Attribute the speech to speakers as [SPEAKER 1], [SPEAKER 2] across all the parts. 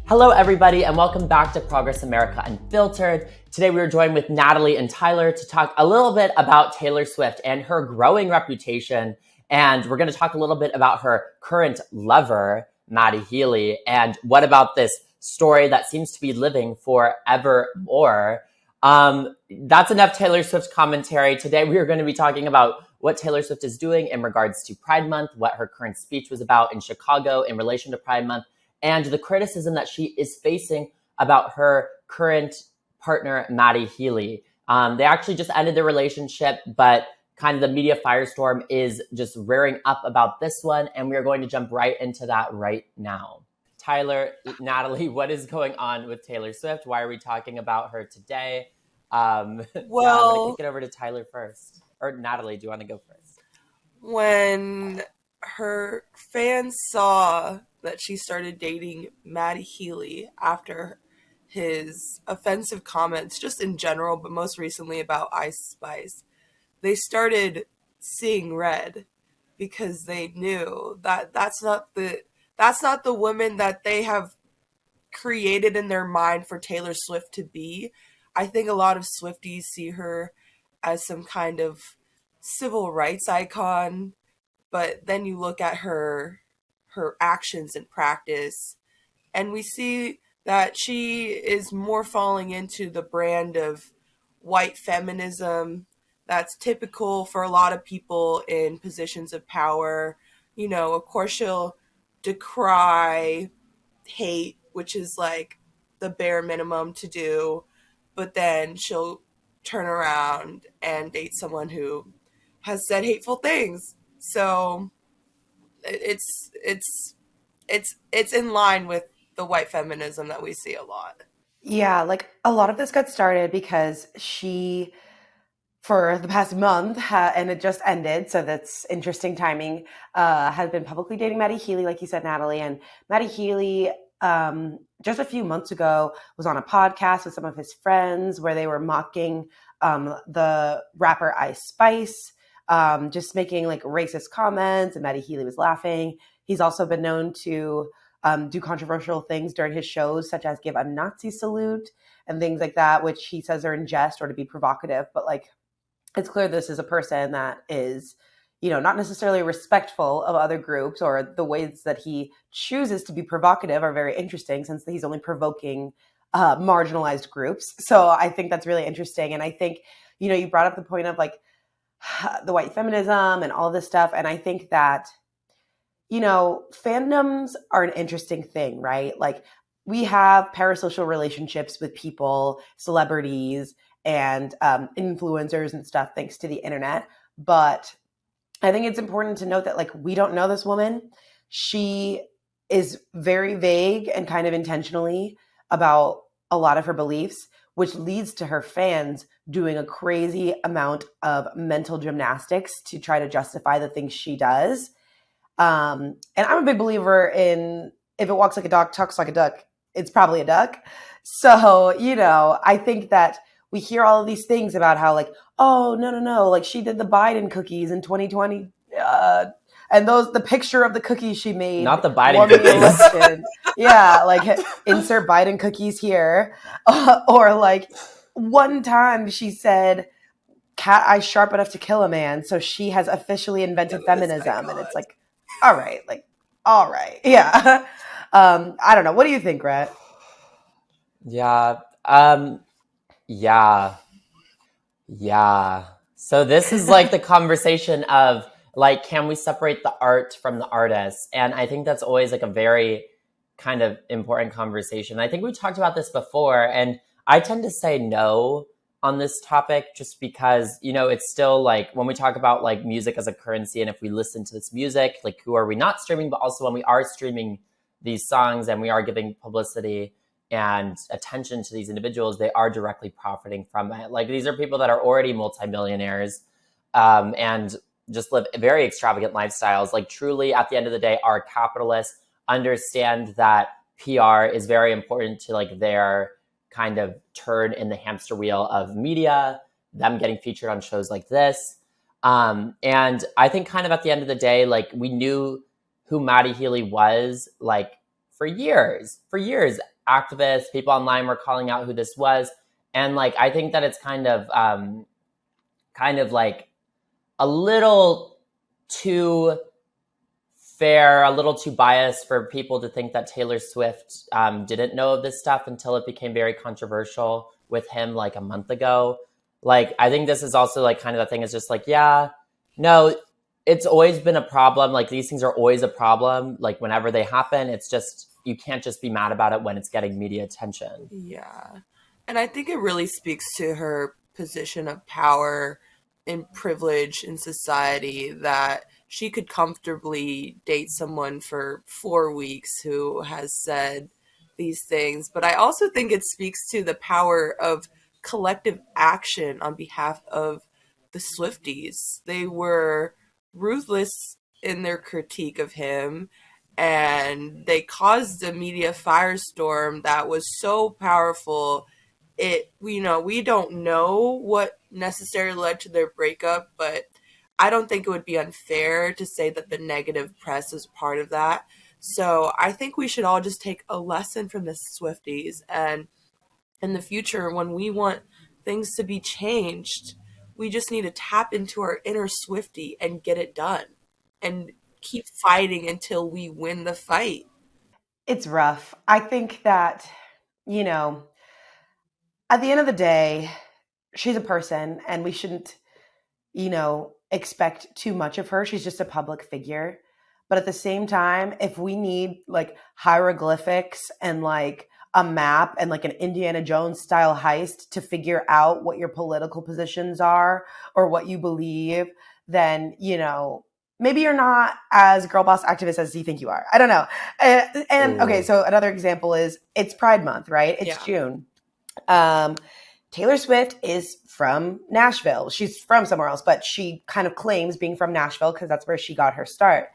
[SPEAKER 1] Hello, everybody, and welcome back to Progress America Unfiltered. Today, we are joined with Natalie and Tyler to talk a little bit about Taylor Swift and her growing reputation. And we're going to talk a little bit about her current lover, Matty Healy, and what about this story that seems to be living forevermore. That's enough Taylor Swift commentary. Today, we are going to be talking about what Taylor Swift is doing in regards to Pride Month, what her current speech was about in Chicago in relation to Pride Month, and the criticism that she is facing about her current partner, Matty Healy. They actually just ended their relationship, but kind of the media firestorm is just rearing up about this one, and we are going to jump right into that right now. Tyler, Natalie, what is going on with Taylor Swift? Why are we talking about her today? I'm going to kick it over to Tyler first. Or Natalie, do you want to go first?
[SPEAKER 2] When her fans saw that she started dating Matty Healy after his offensive comments, just in general, but most recently about Ice Spice, they started seeing red because they knew that that's not the woman that they have created in their mind for Taylor Swift to be. I think a lot of Swifties see her as some kind of civil rights icon, but then you look at her actions and practice, and we see that she is more falling into the brand of white feminism that's typical for a lot of people in positions of power. You know, of course, she'll decry hate, which is like the bare minimum to do, but then she'll turn around and date someone who has said hateful things. So it's in line with the white feminism that we see a lot.
[SPEAKER 3] Yeah, like a lot of this got started because she, for the past month, and it just ended, so that's interesting timing, has been publicly dating Matty Healy, like you said, Natalie. And Matty Healy, just a few months ago, was on a podcast with some of his friends where they were mocking the rapper Ice Spice, just making like racist comments, and Matty Healy was laughing. He's also been known to do controversial things during his shows, such as give a Nazi salute and things like that, which he says are in jest or to be provocative. But like, it's clear this is a person that is, you know, not necessarily respectful of other groups, or the ways that he chooses to be provocative are very interesting since he's only provoking marginalized groups. So I think that's really interesting. And I think, you know, you brought up the point of like the white feminism and all this stuff. And I think that, you know, fandoms are an interesting thing, right? Like, we have parasocial relationships with people, celebrities, and influencers and stuff, thanks to the internet. But I think it's important to note that, like, we don't know this woman. She is very vague and kind of intentionally about a lot of her beliefs, which leads to her fans doing a crazy amount of mental gymnastics to try to justify the things she does. And I'm a big believer in, if it walks like a duck, talks like a duck, it's probably a duck. So, you know, I think that we hear all of these things about how, like, oh, no, like she did the Biden cookies in 2020. And the picture of the cookies she made.
[SPEAKER 1] Not the Biden cookies.
[SPEAKER 3] Yeah, like insert Biden cookies here. Or like one time she said, cat eye sharp enough to kill a man. So she has officially invented feminism. And it's like, all right. Yeah. I don't know. What do you think, Rhett?
[SPEAKER 1] Yeah. So this is like the conversation of like, can we separate the art from the artist? And I think that's always like a very kind of important conversation. I think we talked about this before, and I tend to say no on this topic just because, you know, it's still like when we talk about like music as a currency, and if we listen to this music, like who are we not streaming, but also when we are streaming these songs and we are giving publicity and attention to these individuals, they are directly profiting from it. Like, these are people that are already multimillionaires and just live very extravagant lifestyles. Like, truly, at the end of the day, are capitalists, understand that PR is very important to like their kind of turn in the hamster wheel of media, them getting featured on shows like this. And I think kind of at the end of the day, like, we knew who Matty Healy was like for years. activists, people online were calling out who this was. And like, I think that it's kind of like a little too fair, a little too biased for people to think that Taylor Swift didn't know of this stuff until it became very controversial with him like a month ago. Like, I think this is also like kind of the thing is just like, yeah, no, it's always been a problem. Like, these things are always a problem. Like, whenever they happen, it's just, you can't just be mad about it when it's getting media attention.
[SPEAKER 2] Yeah. And I think it really speaks to her position of power and privilege in society that she could comfortably date someone for 4 weeks who has said these things. But I also think it speaks to the power of collective action on behalf of the Swifties. They were ruthless in their critique of him, and they caused a media firestorm that was so powerful. We don't know what necessarily led to their breakup, but I don't think it would be unfair to say that the negative press is part of that. So I think we should all just take a lesson from the Swifties, and in the future, when we want things to be changed, we just need to tap into our inner Swiftie and get it done and keep fighting until we win the fight.
[SPEAKER 3] It's rough. I think that, you know, at the end of the day, she's a person and we shouldn't, expect too much of her. She's just a public figure. But at the same time, if we need like hieroglyphics and like a map and like an Indiana Jones style heist to figure out what your political positions are or what you believe, then, maybe you're not as girl boss activist as you think you are. I don't know. And okay, so another example is it's Pride Month, right? It's June. Taylor Swift is from Nashville. She's from somewhere else, but she kind of claims being from Nashville because that's where she got her start.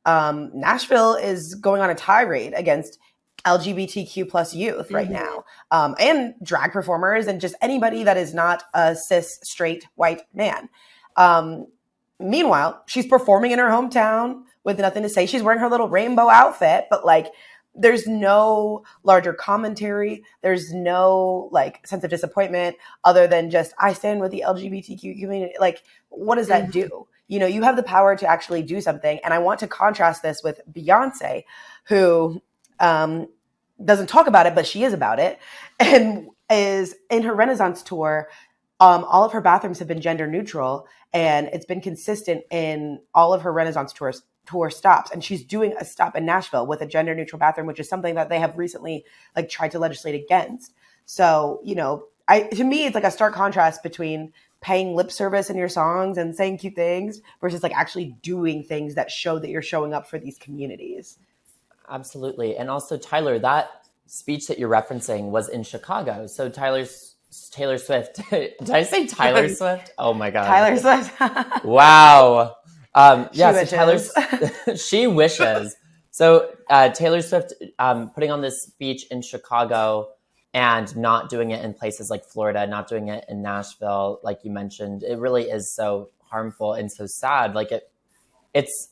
[SPEAKER 3] Nashville is going on a tirade against LGBTQ plus youth right now, and drag performers and just anybody that is not a cis, straight, white man. Meanwhile, she's performing in her hometown with nothing to say. She's wearing her little rainbow outfit, but like there's no larger commentary. There's no like sense of disappointment other than just I stand with the LGBTQ community. Like, what does that do? You have the power to actually do something. And I want to contrast this with Beyonce, who doesn't talk about it, but she is about it, and is in her Renaissance tour. All of her bathrooms have been gender neutral, and it's been consistent in all of her Renaissance tour stops. And she's doing a stop in Nashville with a gender neutral bathroom, which is something that they have recently like tried to legislate against. So, to me, it's like a stark contrast between paying lip service in your songs and saying cute things versus like actually doing things that show that you're showing up for these communities.
[SPEAKER 1] Absolutely. And also, Tyler, that speech that you're referencing was in Chicago. So Taylor Swift. Did I say Tyler Swift? Oh my God.
[SPEAKER 3] Tyler Swift.
[SPEAKER 1] Wow. So
[SPEAKER 3] wishes.
[SPEAKER 1] She wishes. So Taylor Swift putting on this speech in Chicago and not doing it in places like Florida, not doing it in Nashville, like you mentioned, it really is so harmful and so sad. Like it's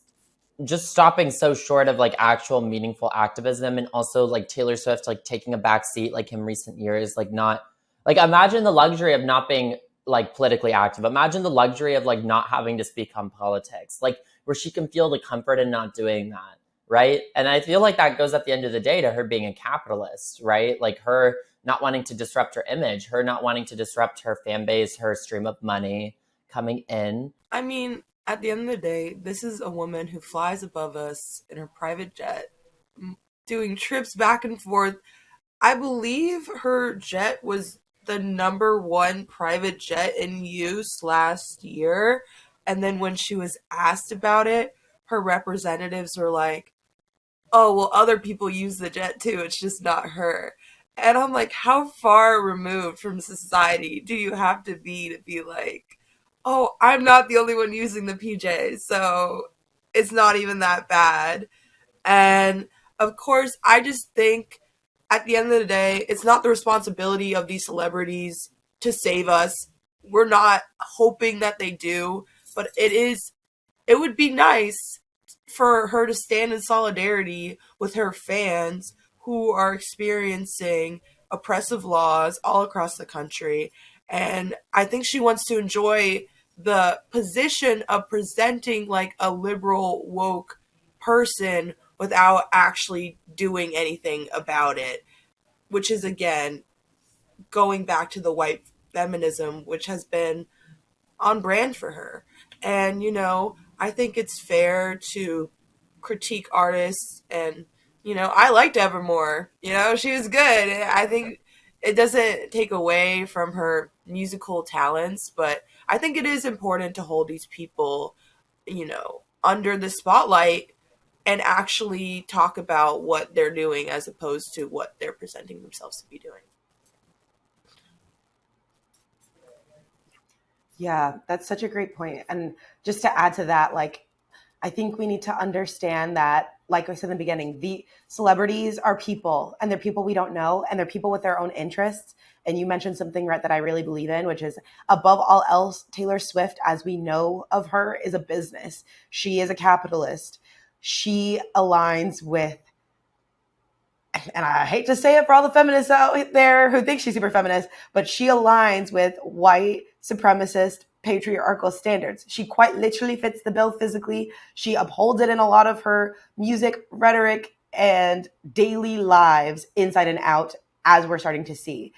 [SPEAKER 1] just stopping so short of like actual meaningful activism, and also like Taylor Swift like taking a back seat like in recent years, like not like imagine the luxury of not being like politically active. Imagine the luxury of like not having to speak on politics, like where she can feel the comfort in not doing that. Right. And I feel like that goes at the end of the day to her being a capitalist, right? Like her not wanting to disrupt her image, her not wanting to disrupt her fan base, her stream of money coming in.
[SPEAKER 2] I mean, at the end of the day, this is a woman who flies above us in her private jet, doing trips back and forth. I believe her jet was the number one private jet in use last year. And then when she was asked about it, her representatives were like, oh, well, other people use the jet too. It's just not her. And I'm like, how far removed from society do you have to be like, oh, I'm not the only one using the PJs, so it's not even that bad. And of course, I just think at the end of the day, it's not the responsibility of these celebrities to save us. We're not hoping that they do, but it would be nice for her to stand in solidarity with her fans who are experiencing oppressive laws all across the country. And I think she wants to enjoy the position of presenting like a liberal, woke person without actually doing anything about it, which is, again, going back to the white feminism, which has been on brand for her. And, you know, I think it's fair to critique artists. And, you know, I liked Evermore. You know, she was good. I think it doesn't take away from her musical talents, but I think it is important to hold these people, you know, under the spotlight and actually talk about what they're doing as opposed to what they're presenting themselves to be doing.
[SPEAKER 3] Yeah, that's such a great point. And just to add to that, like, I think we need to understand that, like I said in the beginning, the celebrities are people, and they're people we don't know, and they're people with their own interests. And you mentioned something, Rhett, that I really believe in, which is, above all else, Taylor Swift, as we know of her, is a business. She is a capitalist. She aligns with, and I hate to say it for all the feminists out there who think she's super feminist, but she aligns with white supremacist patriarchal standards. She quite literally fits the bill physically. She upholds it in a lot of her music, rhetoric, and daily lives inside and out, as we're starting to see.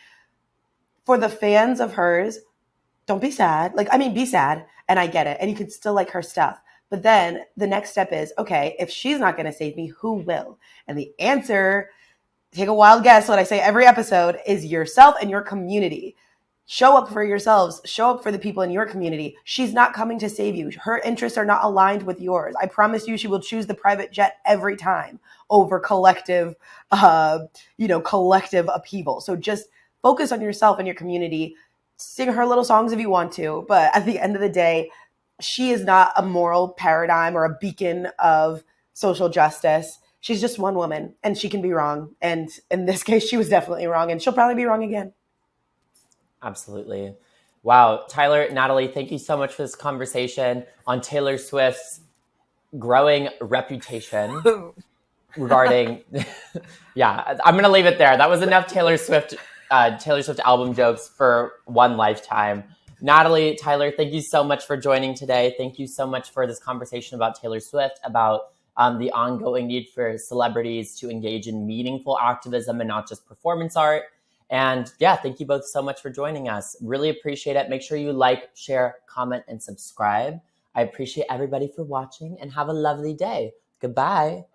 [SPEAKER 3] For the fans of hers, don't be sad. Like, I mean, be sad, and I get it, and you could still like her stuff. But then the next step is, okay, if she's not going to save me, who will? And the answer, take a wild guess, what I say every episode, is yourself and your community. Show up for yourselves. Show up for the people in your community. She's not coming to save you. Her interests are not aligned with yours. I promise you, she will choose the private jet every time over collective upheaval. So just focus on yourself and your community. Sing her little songs if you want to. But at the end of the day, she is not a moral paradigm or a beacon of social justice. She's just one woman, and she can be wrong. And in this case, she was definitely wrong, and she'll probably be wrong again.
[SPEAKER 1] Absolutely. Wow. Tyler, Natalie, thank you so much for this conversation on Taylor Swift's growing reputation regarding, yeah, I'm going to leave it there. That was enough Taylor Swift album jokes for one lifetime. Natalie, Tyler, thank you so much for joining today. Thank you so much for this conversation about Taylor Swift, about the ongoing need for celebrities to engage in meaningful activism and not just performance art. And yeah, thank you both so much for joining us. Really appreciate it. Make sure you like, share, comment, and subscribe. I appreciate everybody for watching, and have a lovely day. Goodbye.